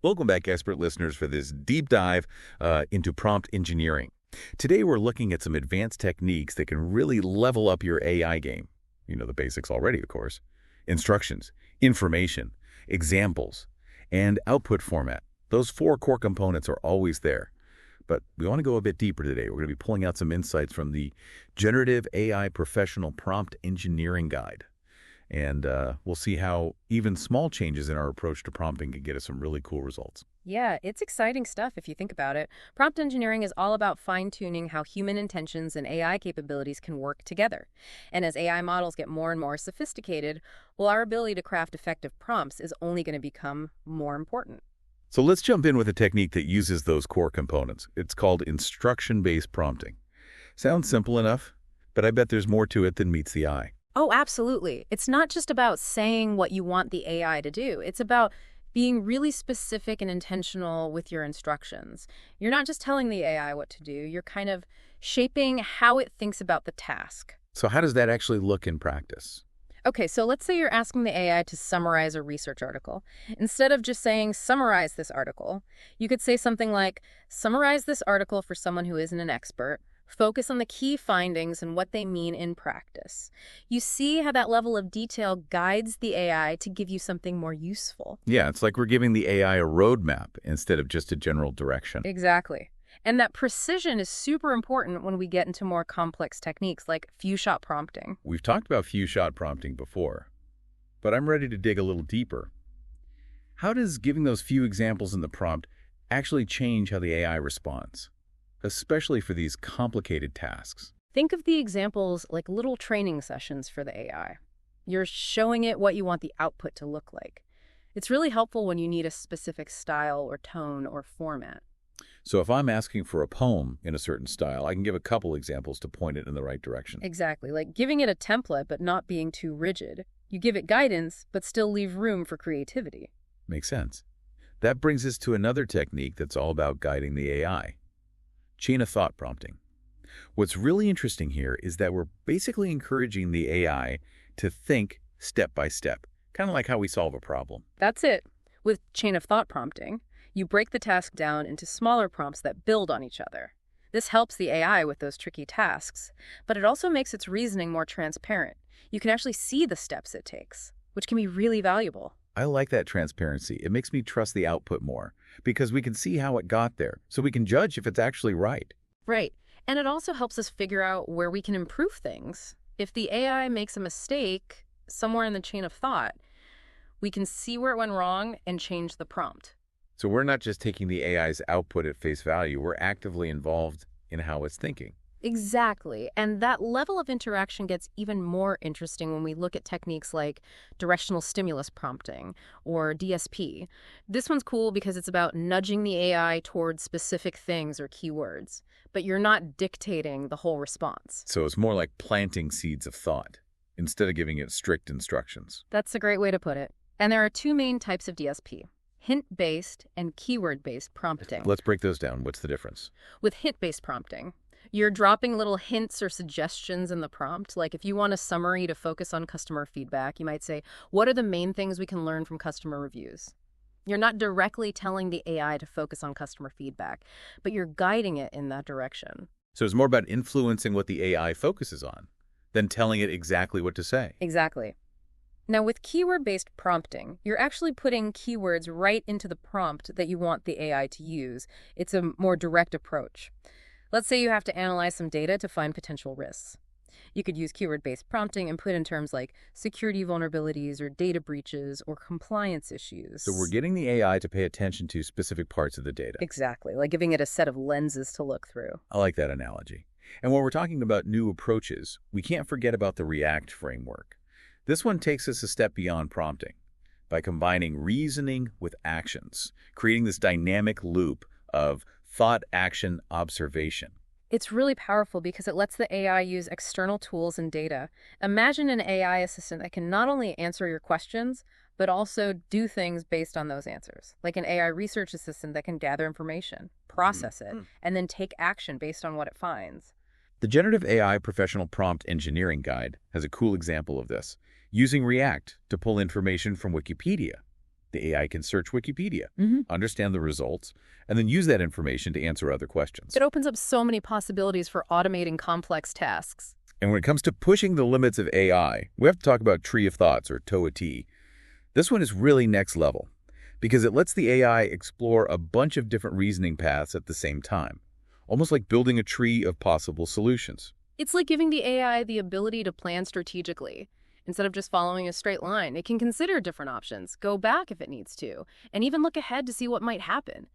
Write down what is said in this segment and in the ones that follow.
Welcome back, expert listeners, for this deep dive into prompt engineering. Today, we're looking at some advanced techniques that can really level up your AI game. You know the basics already, of course. Instructions, information, examples, and output format. Those four core components are always there. But we want to go a bit deeper today. We're going to be pulling out some insights from the Generative AI Professional Prompt Engineering Guide. And we'll see how even small changes in our approach to prompting can get us some really cool results. Yeah, it's exciting stuff if you think about it. Prompt engineering is all about fine-tuning how human intentions and AI capabilities can work together. And as AI models get more and more sophisticated, well, our ability to craft effective prompts is only going to become more important. So let's jump in with a technique that uses those core components. It's called instruction-based prompting. Sounds simple enough, but I bet there's more to it than meets the eye. Oh, absolutely. It's not just about saying what you want the AI to do. It's about being really specific and intentional with your instructions. You're not just telling the AI what to do, you're kind of shaping how it thinks about the task. So how does that actually look in practice? Okay, so let's say you're asking the AI to summarize a research article. Instead of just saying, summarize this article, you could say something like, summarize this article for someone who isn't an expert. Focus on the key findings and what they mean in practice. You see how that level of detail guides the AI to give you something more useful. Yeah, it's like we're giving the AI a roadmap instead of just a general direction. Exactly. And that precision is super important when we get into more complex techniques like few-shot prompting. We've talked about few-shot prompting before, but I'm ready to dig a little deeper. How does giving those few examples in the prompt actually change how the AI responds, especially for these complicated tasks? Think of the examples like little training sessions for the AI. You're showing it what you want the output to look like. It's really helpful when you need a specific style or tone or format. So if I'm asking for a poem in a certain style, I can give a couple examples to point it in the right direction. Exactly, like giving it a template but not being too rigid. You give it guidance but still leave room for creativity. Makes sense. That brings us to another technique that's all about guiding the AI. Chain of thought prompting. What's really interesting here is that we're basically encouraging the AI to think step by step, kind of like how we solve a problem. That's it. With chain of thought prompting, you break the task down into smaller prompts that build on each other. This helps the AI with those tricky tasks, but it also makes its reasoning more transparent. You can actually see the steps it takes, which can be really valuable. I like that transparency. It makes me trust the output more because we can see how it got there, so we can judge if it's actually right. Right. And it also helps us figure out where we can improve things. If the AI makes a mistake somewhere in the chain of thought, we can see where it went wrong and change the prompt. So we're not just taking the AI's output at face value, we're actively involved in how it's thinking. Exactly. And that level of interaction gets even more interesting when we look at techniques like directional stimulus prompting or DSP. This one's cool because it's about nudging the AI towards specific things or keywords, but you're not dictating the whole response. So it's more like planting seeds of thought instead of giving it strict instructions. That's a great way to put it. And there are two main types of DSP. Hint-based and keyword-based prompting. Let's break those down. What's the difference? With hint-based prompting, you're dropping little hints or suggestions in the prompt. Like if you want a summary to focus on customer feedback, you might say, what are the main things we can learn from customer reviews? You're not directly telling the AI to focus on customer feedback, but you're guiding it in that direction. So it's more about influencing what the AI focuses on than telling it exactly what to say. Exactly. Now, with keyword-based prompting, you're actually putting keywords right into the prompt that you want the AI to use. It's a more direct approach. Let's say you have to analyze some data to find potential risks. You could use keyword-based prompting and put in terms like security vulnerabilities or data breaches or compliance issues. So we're getting the AI to pay attention to specific parts of the data. Exactly, like giving it a set of lenses to look through. I like that analogy. And when we're talking about new approaches, we can't forget about the REACT framework. This one takes us a step beyond prompting by combining reasoning with actions, creating this dynamic loop of thought, action, observation. It's really powerful because it lets the AI use external tools and data. Imagine an AI assistant that can not only answer your questions, but also do things based on those answers, like an AI research assistant that can gather information, process it, and then take action based on what it finds. The Generative AI Professional Prompt Engineering Guide has a cool example of this, using REACT to pull information from Wikipedia. The The AI can search Wikipedia, Hmm. understand the results, and then use that information to answer other questions. It opens up so many possibilities for automating complex tasks. And when it comes to pushing the limits of AI, we have to talk about Tree of Thoughts, or TOA-T. This one is really next level because it lets the AI explore a bunch of different reasoning paths at the same time, almost like building a tree of possible solutions. It's like giving the AI the ability to plan strategically. Instead of just following a straight line, it can consider different options, go back if it needs to, and even look ahead to see what might happen.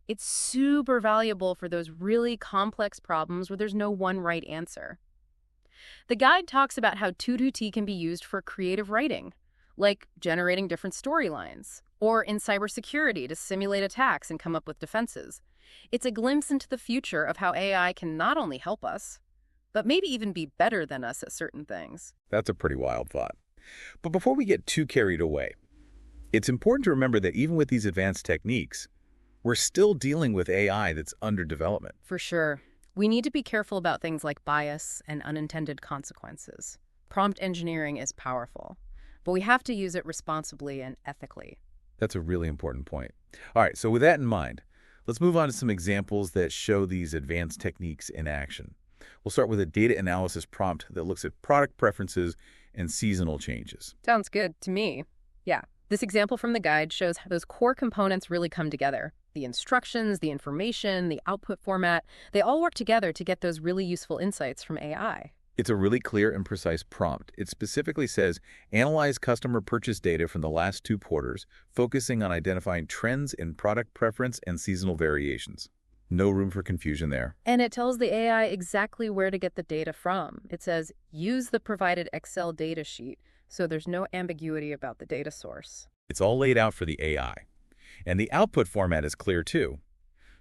It's super valuable for those really complex problems where there's no one right answer. The guide talks about how Tutu can be used for creative writing, like generating different storylines, or in cybersecurity to simulate attacks and come up with defenses. It's a glimpse into the future of how AI can not only help us, but maybe even be better than us at certain things. That's a pretty wild thought. But before we get too carried away, it's important to remember that even with these advanced techniques, we're still dealing with AI that's under development. For sure. We need to be careful about things like bias and unintended consequences. Prompt engineering is powerful, but we have to use it responsibly and ethically. That's a really important point. All right, so with that in mind, let's move on to some examples that show these advanced techniques in action. We'll start with a data analysis prompt that looks at product preferences and seasonal changes. Sounds good to me. Yeah. This example from the guide shows how those core components really come together. The instructions, the information, the output format, they all work together to get those really useful insights from AI. It's a really clear and precise prompt. It specifically says, analyze customer purchase data from the last 2 quarters, focusing on identifying trends in product preference and seasonal variations. No room for confusion there. And it tells the AI exactly where to get the data from. It says, use the provided Excel data sheet, so there's no ambiguity about the data source. It's all laid out for the AI. And the output format is clear too.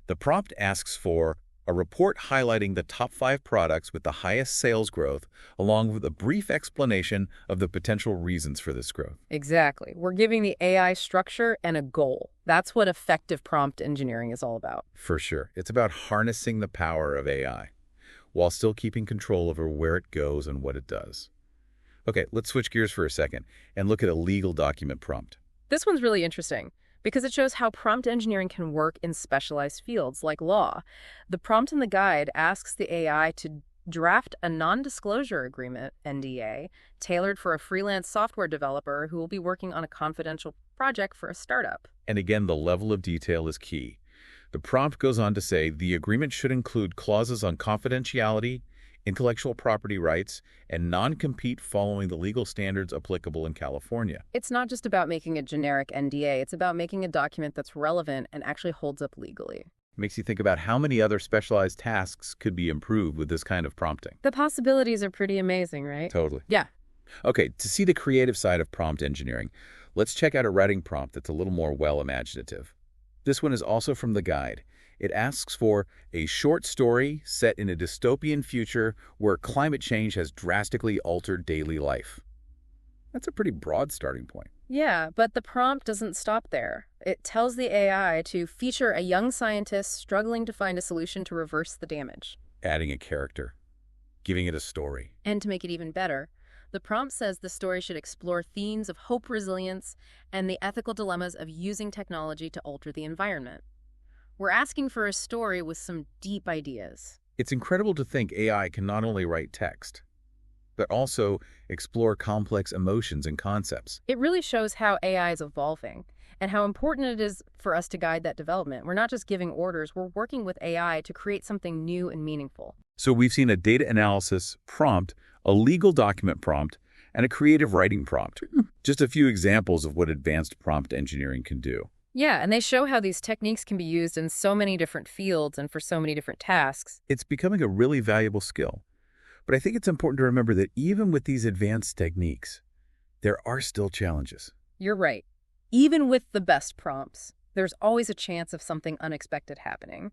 The prompt asks for a report highlighting the top 5 products with the highest sales growth, along with a brief explanation of the potential reasons for this growth. Exactly. We're giving the AI structure and a goal. That's what effective prompt engineering is all about. For sure. It's about harnessing the power of AI, while still keeping control over where it goes and what it does. Okay, let's switch gears for a second and look at a legal document prompt. This one's really interesting because it shows how prompt engineering can work in specialized fields like law. The prompt in the guide asks the AI to draft a non-disclosure agreement, NDA, tailored for a freelance software developer who will be working on a confidential project for a startup. And again, the level of detail is key. The prompt goes on to say the agreement should include clauses on confidentiality, intellectual property rights, and non-compete following the legal standards applicable in California. It's not just about making a generic NDA, it's about making a document that's relevant and actually holds up legally. Makes you think about how many other specialized tasks could be improved with this kind of prompting. The possibilities are pretty amazing, right? Totally. Yeah. Okay, to see the creative side of prompt engineering, let's check out a writing prompt that's a little more well-imaginative. This one is also from the guide. It asks for a short story set in a dystopian future where climate change has drastically altered daily life. That's a pretty broad starting point. Yeah, but the prompt doesn't stop there. It tells the AI to feature a young scientist struggling to find a solution to reverse the damage. Adding a character, giving it a story. And to make it even better, the prompt says the story should explore themes of hope, resilience, and the ethical dilemmas of using technology to alter the environment. We're asking for a story with some deep ideas. It's incredible to think AI can not only write text, but also explore complex emotions and concepts. It really shows how AI is evolving and how important it is for us to guide that development. We're not just giving orders, we're working with AI to create something new and meaningful. So we've seen a data analysis prompt, a legal document prompt, and a creative writing prompt. Just a few examples of what advanced prompt engineering can do. Yeah, and they show how these techniques can be used in so many different fields and for so many different tasks. It's becoming a really valuable skill. But I think it's important to remember that even with these advanced techniques, there are still challenges. You're right. Even with the best prompts, there's always a chance of something unexpected happening.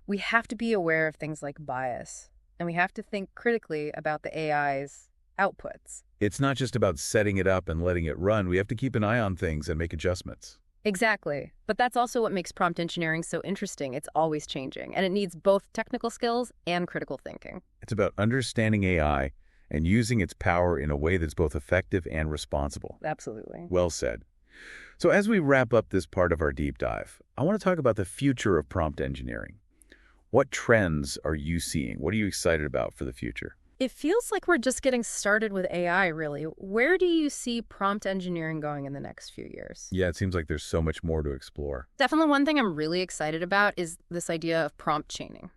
We have to be aware of things like bias, and we have to think critically about the AI's outputs. It's not just about setting it up and letting it run. We have to keep an eye on things and make adjustments. Exactly. But that's also what makes prompt engineering so interesting. It's always changing, and it needs both technical skills and critical thinking. It's about understanding AI and using its power in a way that's both effective and responsible. Absolutely. Well said. So as we wrap up this part of our deep dive, I want to talk about the future of prompt engineering. What trends are you seeing? What are you excited about for the future? It feels like we're just getting started with AI, really. Where do you see prompt engineering going in the next few years? Yeah, it seems like there's so much more to explore. Definitely one thing I'm really excited about is this idea of prompt chaining.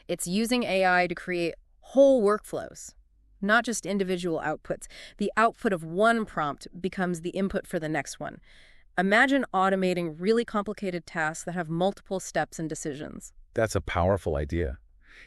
It's using AI to create whole workflows, not just individual outputs. The output of one prompt becomes the input for the next one. Imagine automating really complicated tasks that have multiple steps and decisions. That's a powerful idea.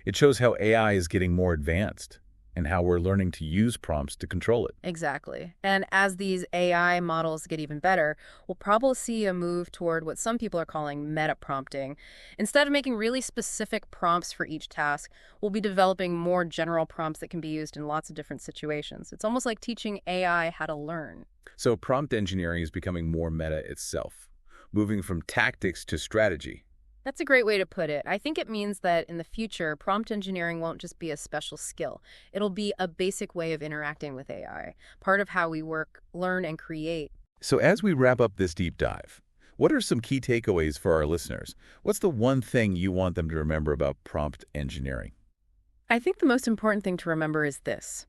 It shows how AI is getting more advanced and how we're learning to use prompts to control it. Exactly. And as these AI models get even better, we'll probably see a move toward what some people are calling meta prompting. Instead of making really specific prompts for each task, we'll be developing more general prompts that can be used in lots of different situations. It's almost like teaching AI how to learn. So prompt engineering is becoming more meta itself, moving from tactics to strategy. That's a great way to put it. I think it means that in the future, prompt engineering won't just be a special skill. It'll be a basic way of interacting with AI, part of how we work, learn, and create. So as we wrap up this deep dive, what are some key takeaways for our listeners? What's the one thing you want them to remember about prompt engineering? I think the most important thing to remember is this.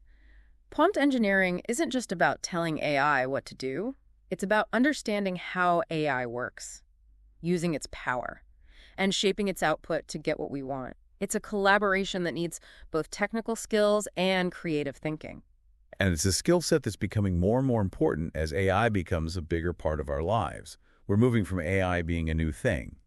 Prompt engineering isn't just about telling AI what to do. It's about understanding how AI works, using its power, and shaping its output to get what we want. It's a collaboration that needs both technical skills and creative thinking. And it's a skill set that's becoming more and more important as AI becomes a bigger part of our lives. We're moving from AI being a new thing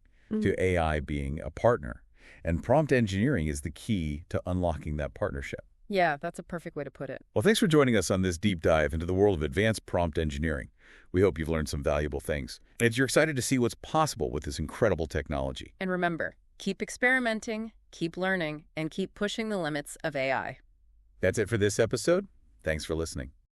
to AI being a partner. And prompt engineering is the key to unlocking that partnership. Yeah, that's a perfect way to put it. Well, thanks for joining us on this deep dive into the world of advanced prompt engineering. We hope you've learned some valuable things, and you're excited to see what's possible with this incredible technology. And remember, keep experimenting, keep learning, and keep pushing the limits of AI. That's it for this episode. Thanks for listening.